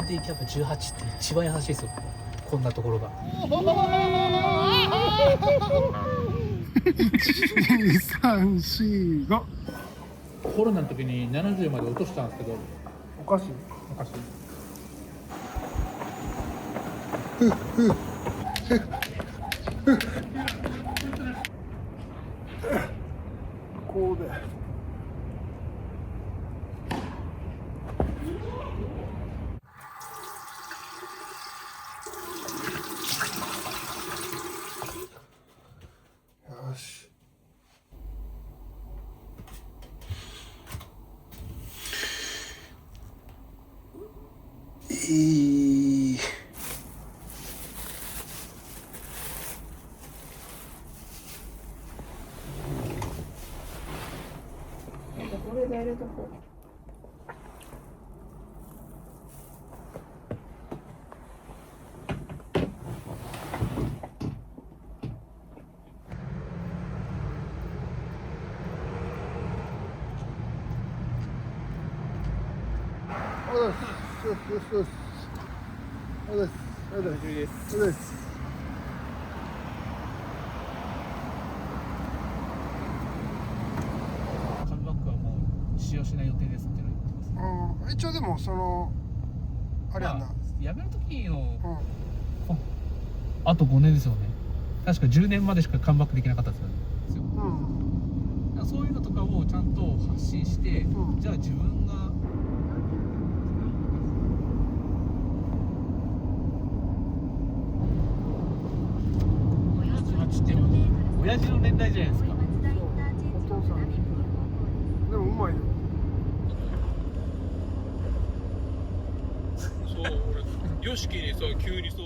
ディキャップ18って一番優しいですよ、こんなところが。12345。コロナの時に70まで落としたんですけど、おかしい。おかしい。こうで。よし。いい。これで入れとこう。カムバックはもう使用しない予定ですっていうのを言ってます。一応でもそのあれやんな、まあ、辞める時のうんあと5年ですよね。確か10年までしかカムバックできなかったですよね。だからそういうのとかをちゃんと発信して、じゃあ自分が18って親父の年代じゃないですか。お父さんでもうまいよ。そう、俺、ヨシキにさ、急にさ、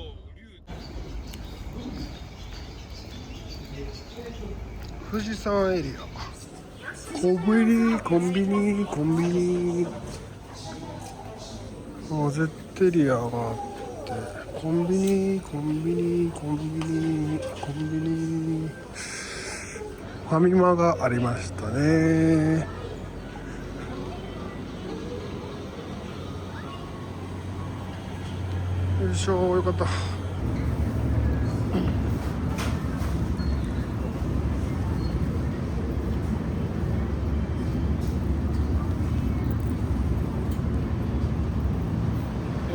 富士山エリア。コンビニコンビニコンビニ。もうゼッテリアがあってコンビニコンビニコンビニコンビニファミマがありましたね。よいしょ、よかった。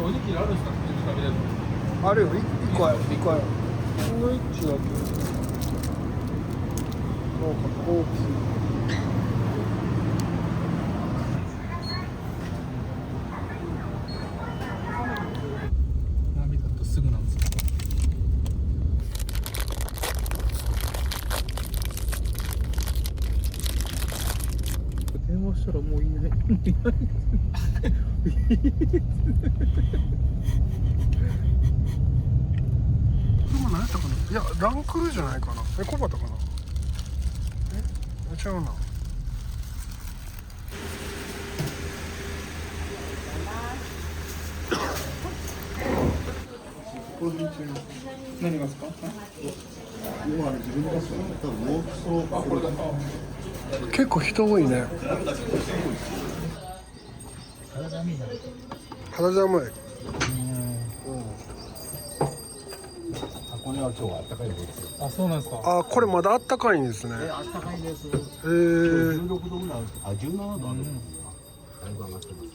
おにぎりあるんですか？食べれるの？あるよ、1個ある、1個ある。サンドイッチだけ。なんかコーヒ波だとすぐなんですけど。電話したらもういない。でも何やったかな。いや、ランクルじゃないかな。コバタかな。違うな。何がですか？結構人多いね。肌寒いな。肌寒い。箱根は今日は暖かいですよ。あ、そうなんですか。あ、これまだあったかいんですね。暖かいです。16 16度ぐらいある。あ、17度ある。だいぶ上がってます。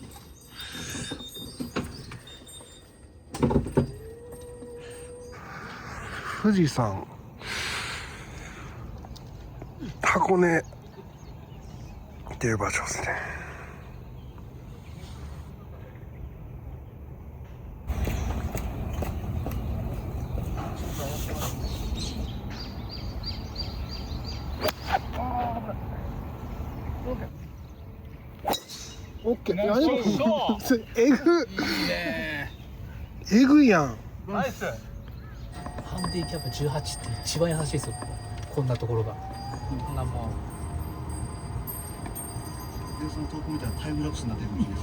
富士山、箱根っていう場所ですね。オッケー。何これ。えぐ。いいね。えぐいやん。ナイス。ハンディキャップ18って一番優しいですよ、こんなところが。こんなもで、その遠く見たらタイムラプスになってる道です。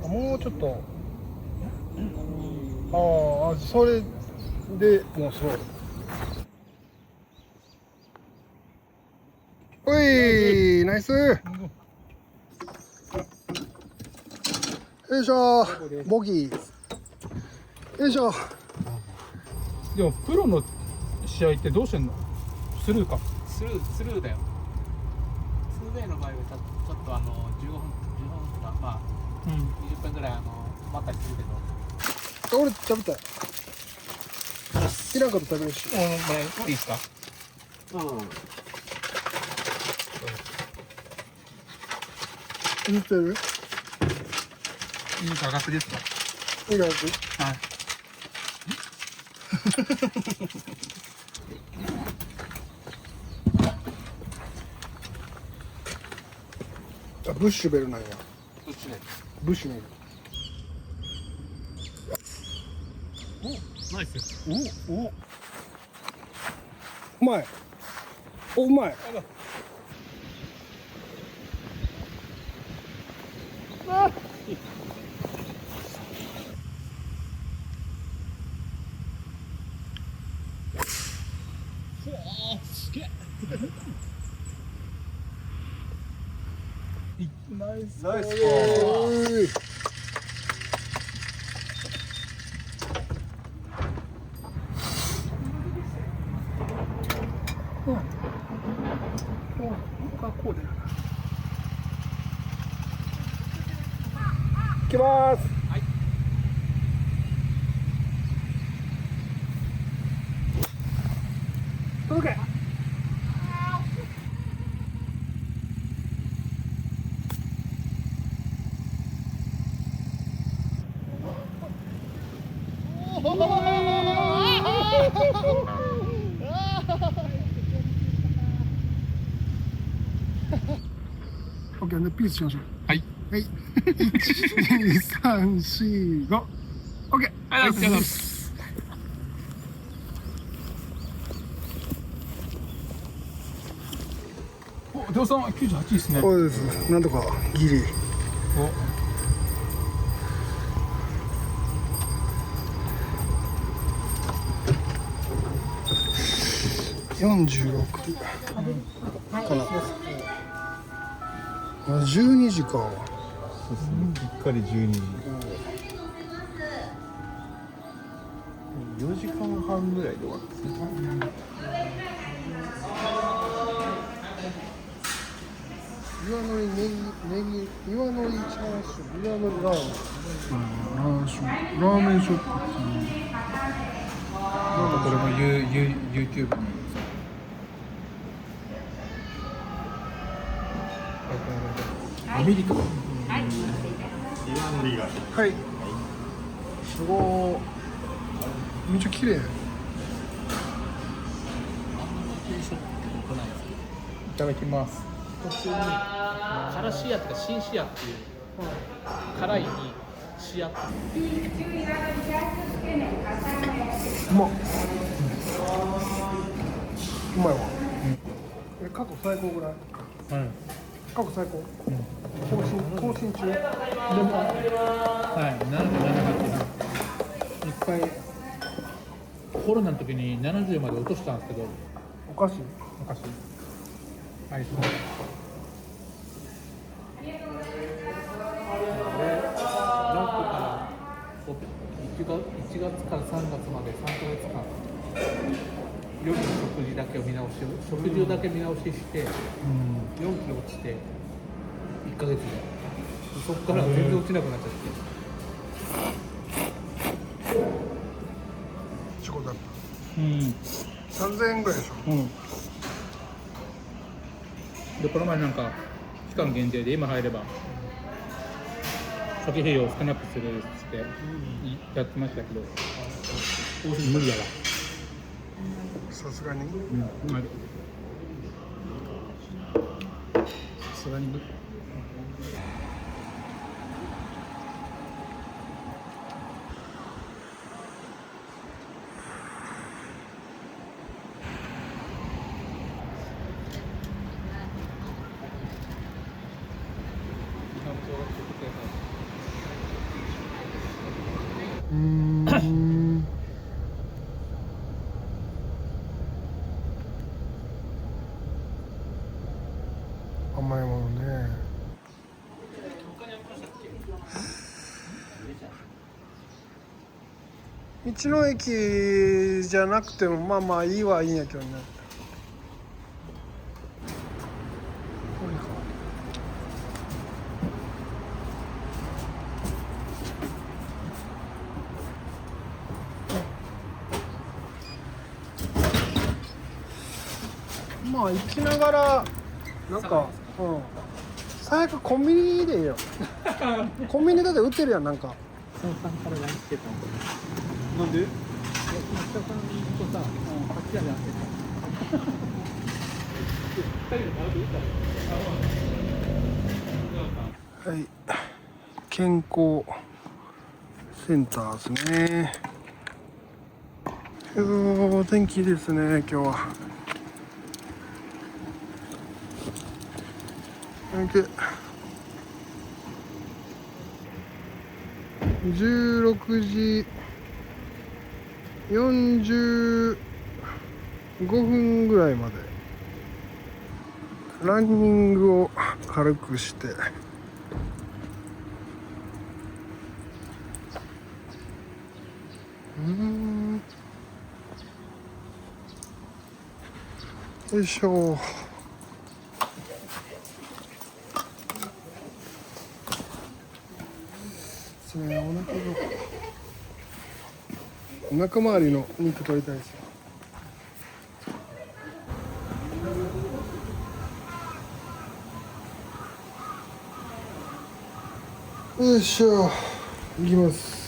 もうちょっと。ああ、それでもうそう。おいナイス。よいしょボギー。よいしょ。でもプロの試合ってどうしてんの？スルーか。スルーだよ。2ウェイの場合はちょっと15分とかまあ、20分ぐらい待ったりするけど。俺食べたい。いらんこと食べるし。もらっていいですか？言ってる？いい価格ですか？いらんく？はい。あ、ブッシュベルなんや。どっちで？ブッシュベル。ナイス。おうまい。おうまい。ナイス。おい。こうで。行きます。はい。届け。オッケー、でピースしましょう。はい。はい。1、2、3、4、5。オッケー。ありがとうございます。お、デオさん98ですね。そうです。なんとかギリ。46かな。12時か。そうですね。きっかり12時。4時間半ぐらいで終わるんですね。岩のりネギ、岩のりチャーシュー、岩のりラーメン。ラーメンショップっていう。これもYouTube にアメリカ。はい。すごい。めっちゃ綺麗。いただきます。途中に辛シアとか新シアっていう辛いにシアってうまっ。うまいわ。これ過去最高ぐらい。過去最高。更新中。はい77一回コロナの時に70まで落としたんですけどおかしい。昔はいそうラップから1月から3月まで3ヶ月間夜の食事だけを見直し食事だけ見直しして4キロ落ちて1ヶ月でそこから全然落ちなくなっちゃって仕事だった。うん3000円ぐらいでしょ。でこの前なんか期間限定で今入れば初期費用を少なくするってやってましたけど無理だわ。さすがに。さすがに無理。甘いものね。道の駅じゃなくてもまあまあいいはいいんやけどね。まあ行きながらなんか、最悪コンビニでいいよ。コンビニだって売ってるやんなんか。そのさんから LINE してたんだ。なんで？いや、下さんとさ、あっちやで会ってた。二人で並ぶから。はい、健康センターですね。お天気いいですね今日は。16時45分ぐらいまでランニングを軽くしてよいしょ。お腹周りの肉取りたいですよ。よいしょ、いきます。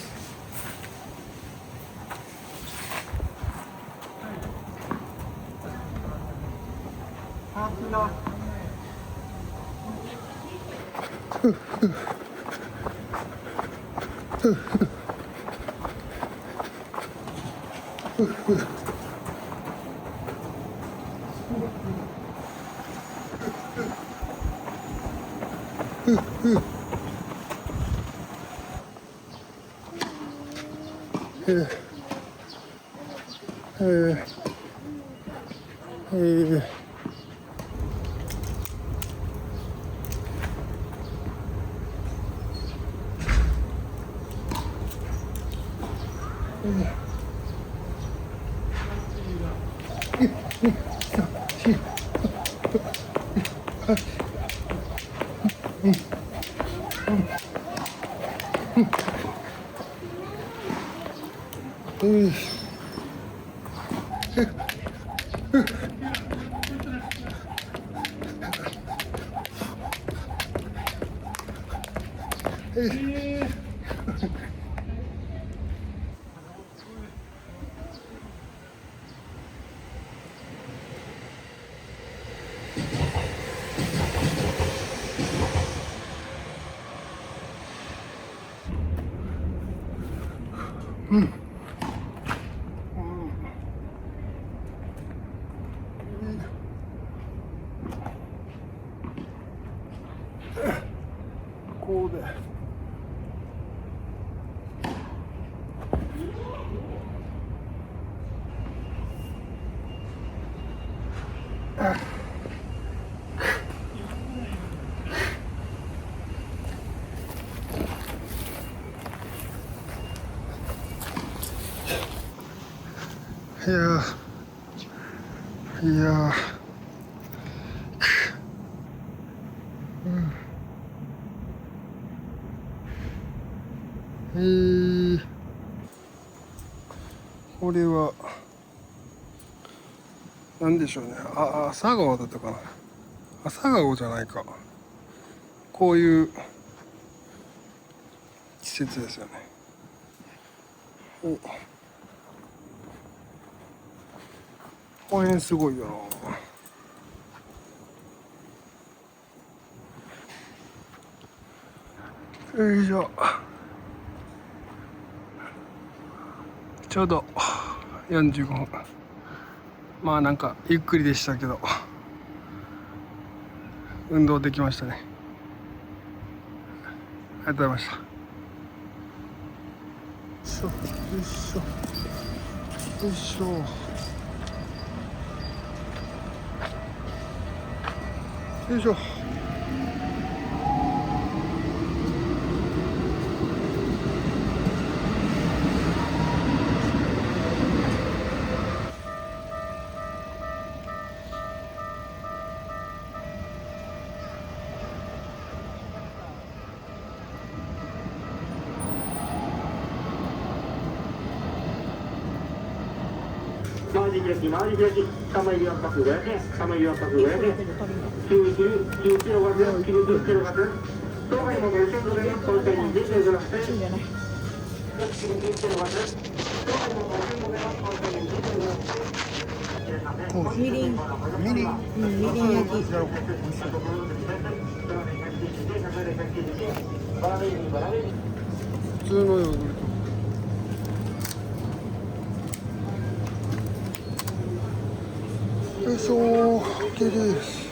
こうでいやこれは何でしょうね。朝顔だったかな。朝顔じゃないか。こういう季節ですよね。この辺すごいよな。よいしょ。ちょうど45分。まあなんかゆっくりでしたけど運動できましたね。ありがとうございました。よいしょよいしょよいしょよいしょ。時々回り時釜入り圧迫500円釜入り圧迫500円99キロワット90キロワット当該も5000ドルの当店に出てください99キロワット当該も5000ドルの当店に出てくださいみりん、みりん。みりん焼き。普通のヨーグルト。よいしょー、OK です。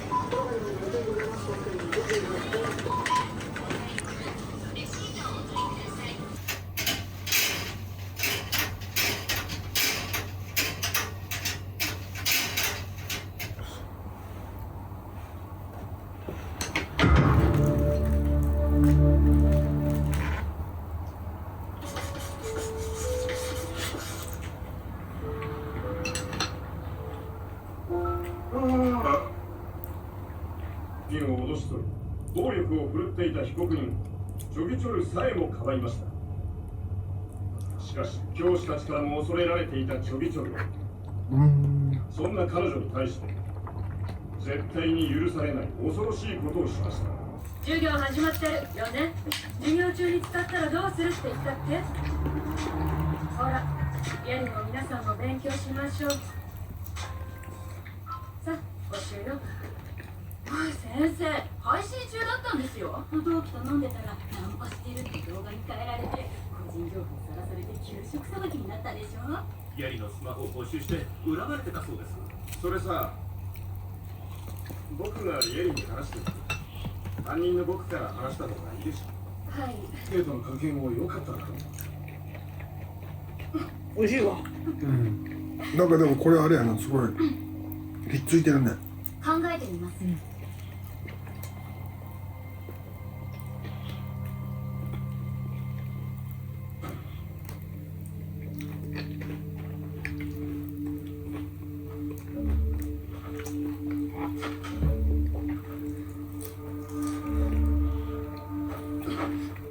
人を脅し取り、暴力を振るっていた被告人、チョギチョルさえもかばいました。しかし、教師たちからも恐れられていたチョギチョルは、そんな彼女に対して、絶対に許されない恐ろしいことをしました。授業始まってるよね。授業中に使ったらどうするって言ったっけ。ほら、家にも皆さんも勉強しましょう。さあ、募集よ。先生、配信中だったんですよ。同期と飲んでたらナンパしてるって動画に変えられて、個人情報さらされて給食さばきになったでしょ。ヤリのスマホを没収して恨まれてたそうです。それさ、僕がイエリに話してる。担任の僕から話した方がいいでしょ。はい。ケイとの関係も良かったな。美味しいわ。なんかでもこれあれやな、すごいひっついてるね。考えてみます。